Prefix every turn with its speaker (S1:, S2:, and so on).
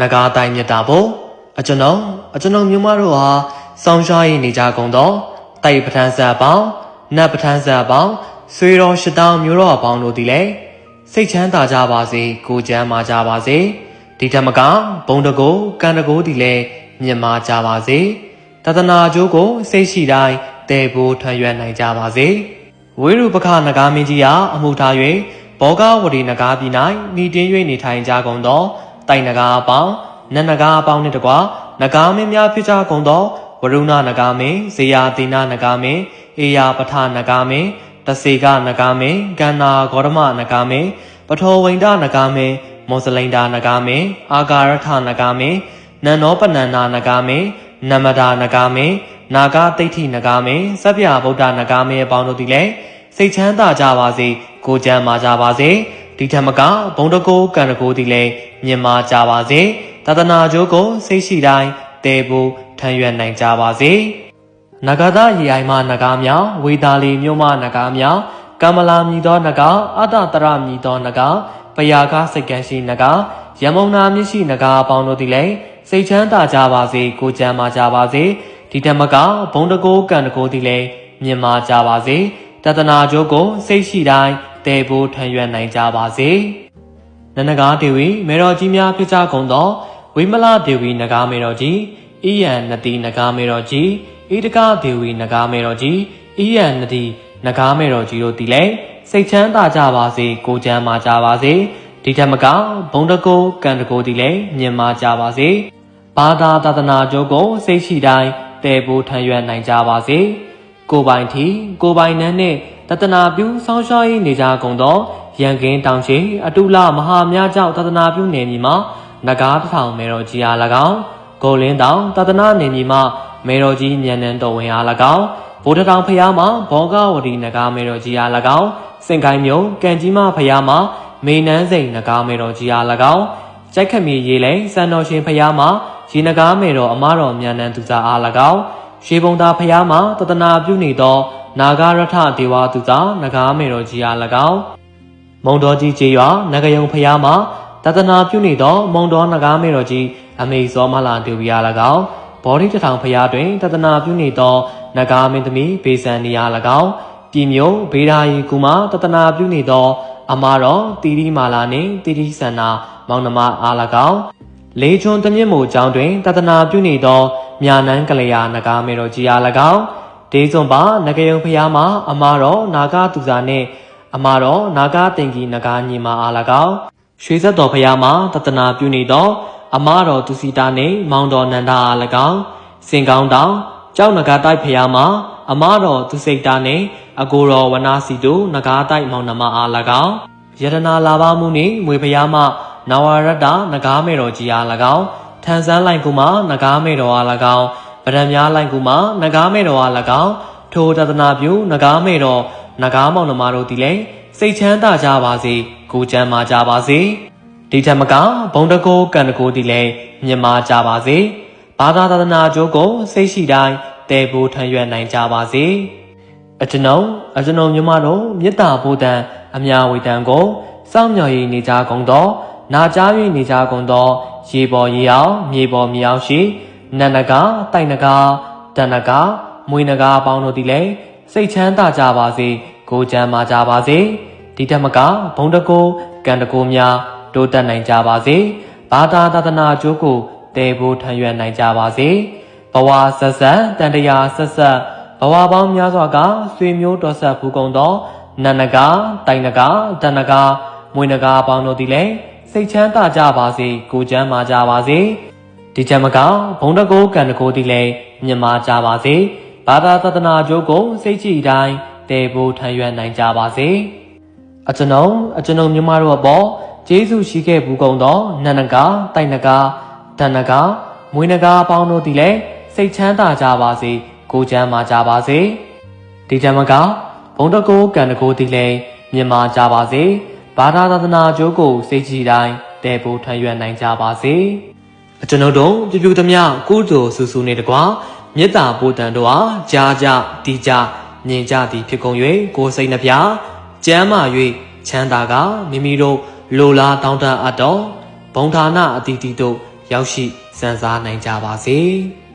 S1: နဂါတိုင်းမြတ်တာဖို့အကျွန်ုံမြို့မတို့ဟာစောင်းရှားရည်နေကြကုန်သောတိုက်ပဋ္ဌာန်းဆက်ပေါင်းနတ်ပဋ္ဌာန်းဆက်ပေါင်းဆွေတော်ရှစ်တောင်းမျိုးတော်ပေါင်းတို့သည်လည်းစိတ်ချမ်းသာကြပါစေကိုကျမ်းမာကြပါစေဒီထက်မကဘုံတကိုကံတကိုသည်လည်းမြင့်မာကြပါစေတသနာကျိုးကိုစိတ်ရှိတိုင်းတည်ဖို့ထွန်းရွက်နိုင်ကြပါစေဝိရုပခနဂါမင်းကြီးအားအမှုထား၍ဘောဂဝတီနဂါပြည်၌ဤတင်း၍နေထိုင်ကြကုန်သောတိုင်နဂါအပေါင်းနတ်နဂါအပေါင်းနှင့်တကွနဂါမင်းများဖြစ်ကြကုန်သောဝရုဏနဂါမင်းဇေယတိနာနဂါမင်းအေယာပထနဂါမင်းတစေကနဂါမင်းကန္နာဂေါရမနဂါမင်းပထောဝိန္ဒနဂါမင်းမောဇလိန္ဒာနဂါမင်းအာဂါရထနဂါမင်းနန္နောပနန္နာနဂါမင်းနမဒာနဂါမင်းနာဂတိဋ္ဌိနဂါမင်းစဗ္ဗယဗုဒ္ဓနဂါမင်းအပေါင်းတို့သည်လည်းစိတ်ချမ်းသာကြပါစေကိုကျမ်းမာကြပါစေဒီထက်မကဘုံတကိုကံတကိုသည်လည်းမြင့်မာကြပါစေတသနာကျိုးကိုစိတ်ရှိတိုင်းတည်ဖို့ထမ်းရွက်နိုင်ကြပါစေနဂါသရေအိုင်မနဂါမြောင်ဝေသာလီမြို့မနဂါမြောင်ကမ္မလာမြည်သောနဂါအတ္တတရမြည်သောနဂါပယာကစိတ်ကံရှိနဂါရမုံနာမြရှိနဂါအပေါင်းတို့သည်လည်းစိတ်ချမ်းသာကြပါစေကိုကျမ်းမာကြပါစေဒီတမကဘုံတကိုကံတကိုသည်လည်းမြင့်မာကြပါစေတသနာကျိုးကိုစိတ်ရှိတိုင်းတည်ဖို့ထမ်းရွက်နိုင်ကြပါစေနနဂါဒေဝီမေတော်ကြီးများဖြစ်ကြကုန်သောဝိမလဒေဝီနဂါမေတော်ကြီးဣယံနတိနဂါမေတော်ကြီးဣဒကဒေဝီနဂါမေတော်ကြီးဣယံနတိနဂါမေတော်ကြီးတို့သည်လည်းစိတ်ချမ်းသာကြပါစေကိုကျမ်းမာကြပါစေဒီထက်မကဘုံတကိုကံတကိုသည်လည်းမြင့်မာကြပါစေဘာသာသာသနာကျိုးကိုစိတ်ရှိတိုင်းတည်ဖို့ထမ်းရွက်နိုင်ကြပါစေကိုပိုင်ထီကိုပိုင်နန်းနှင့်တသနာပြုဆောင်းရှားရေးနေကြကုန်သောရန်ကင်းတောင်ချေအတုလမဟာမြကြောင့်တသနာပြုနေမည်မှာနဂါးထောင်မေတော်ကြီးအား၎င်းကိုလင်းတောင်တသနာနေမည်မှာမေတော်ကြီးဉာဏ်တော်ဝင်အား၎င်းဗုဒ္ဓတောင်ဖျားမှာဘောဂဝတီနဂါမေတော်ကြီးအား၎င်းစင်ကိုင်းမြို့ကံကြီးမဖျားမှာမေနန်းစိန်နဂါမေတော်ကြီးအား၎င်းကြိုက်ခမီရေးလဲစံတော်ရှင်ဖျားမှာရေနဂါမေတော်အမတော်မြတ်နန်းသူစားအား၎င်းရှေဘုံသာဖျားမှာတသနာပြုနေသောနာဂရထဒေဝသူစားနဂါမေတော်ကြီးအား၎င်းမုံတော်ကြီးကျေးရွာနဂယုံဖျားမှာတသနာပြုနေသောမုံတော်နဂါမေတော်ကြီးအမေဇောမလာဒေဝီအား၎င်းဘောဓိတထောင်ဖျားတွင်တသနာပြုနေသောနဂါမင်းသမီးဘေဇန်နီအား၎င်းပြည်မြို့ဘေဒါယီကူမှာတသနာပြုနေသောအမတော်တီရီမာလာနှင့်တီရီဆန္နာမောင်နှမအား၎င်းလေးချွန်းတမြင့်မို့ကျောင်းတွင်တသနာပြုနေသောမြာနန်းကလျာနဂါမေတော်ကြီးအား၎င်းဒေးစွန်ပါနဂယုံဖျားမှာအမတော်နာဂသူစာနှင့်အမတော်နာဂတင်ကြီးနဂါညီမအား၎င်းရွှေဆက်တော်ဖျားမှာတသနာပြုနေသောအမတော်သူစီတာနှင့်မောင်တော်နန္ဒာအား၎င်းစင်ကောင်းတောင်ကျောက်နဂါတိုက်ဖျားမှာအမတော်သူစိတ်တာနှင့်အကိုတော်ဝနာစီတို့နဂါတိုက်မောင်နှမအား၎င်းယတနာလာပါမှုနှင့်မွေဖျားမှာနဝရတ္တနဂါမေတော်ကြီးအား၎င်းထန်ဆန်းလိုက်ကူမှာနဂါမေတော်အား၎င်းဗရံများလိုက်ကူမှာနဂါမေတော်အား၎င်းထိုတသနာပြုနဂါမေတော်နဂါမောင်နှမတို့သည်လည်းစိတ်ချမ်းသာကြပါစေကိုကျမ်းမာကြပါစေဒီထက်မကဘုံတကိုကံတကိုသည်လည်းမြင့်မာကြပါစေဘာသာသာသနာကျိုးကိုစိတ်ရှိတိုင်းတည်ဖို့ထမ်းရွက်နိုင်ကြပါစေအကျွန်ုံမြို့မတို့မေတ္တာဘုဒ္ဓံအမြဝေတံကိုစောင့်မျှော်ရည်နေကြကုန်သောနာကြား၍နေကြကုန်သောရေပေါ်ရေအောင်မြေပေါ်မြေအောင်ရှိနန္နကတိုက်နကတဏ္ဏကမွေနကပေါင်းတို့သည်လည်းစိတ်ချမ်းသာကြပါစေကိုကျမ်းမာကြပါစေဒီတမကဘုံတကိုကံတကိုများတိုးတက်နိုင်ကြပါစေဘာသာသာသနာကျိုးကိုတည်ဖို့ထမ်းရွက်နိုင်ကြပါစေဘဝဆက်ဆက်တန်တရားဆက်ဆက်ဘဝပေါင်းများစွာကဆွေမျိုးတော်ဆက်ဖူးကုန်သောနန္နကတိုက်နကတဏ္ဏကမွေနကပေါင်းတို့သည်လည်းစိတ်ချမ်းသာကြပါစေကိုကျမ်းမာကြပါစေဒီချက်မကဘုံတကိုကံတကိုသည်လည်းမြင့်မာကြပါစေဘာသာသဒနာကျိုးကိုစိတ်ကြည်တိုင်းတည်ဖို့ထမ်းရွက်နိုင်ကြပါစေအကျွန်ုံမြို့မတို့အပေါ်ကျေးဇူးရှိခဲ့ဘူးကုန်သောနန္နကတိုက်နကတဏ္ဏကမွေနကပေါင်းတို့သည်လည်းစိတ်ချမ်းသာကြပါစေကိုကျမ်းမာကြပါစေဒီချက်မကဘုံတကိုကံတကိုသည်လည်းမြင့်မာကြပါစေဘာသာသာသနာကျိုးကိုစိတ်ကြည်တိုင်းတည်ဖို့ထမ်းရွက်နိုင်ကြပါစေအကျွန်ုပ်တို့ပြပြသမျှကုသိုလ်ဆူဆူနေတကွာမေတ္တာပို့တန်တို့အားကြားကြတီးကြမြင်ကြသည်ဖြစ်ကုန်၍ကိုယ်စိတ်နှပြကျမ်းမာ၍ချမ်းသာကမိမိတို့လိုလားတောင်းတအပ်တော်ဘုံဌာနအတီးတီတို့ ရောက်ရှိစံစားနိုင်ကြပါစေ။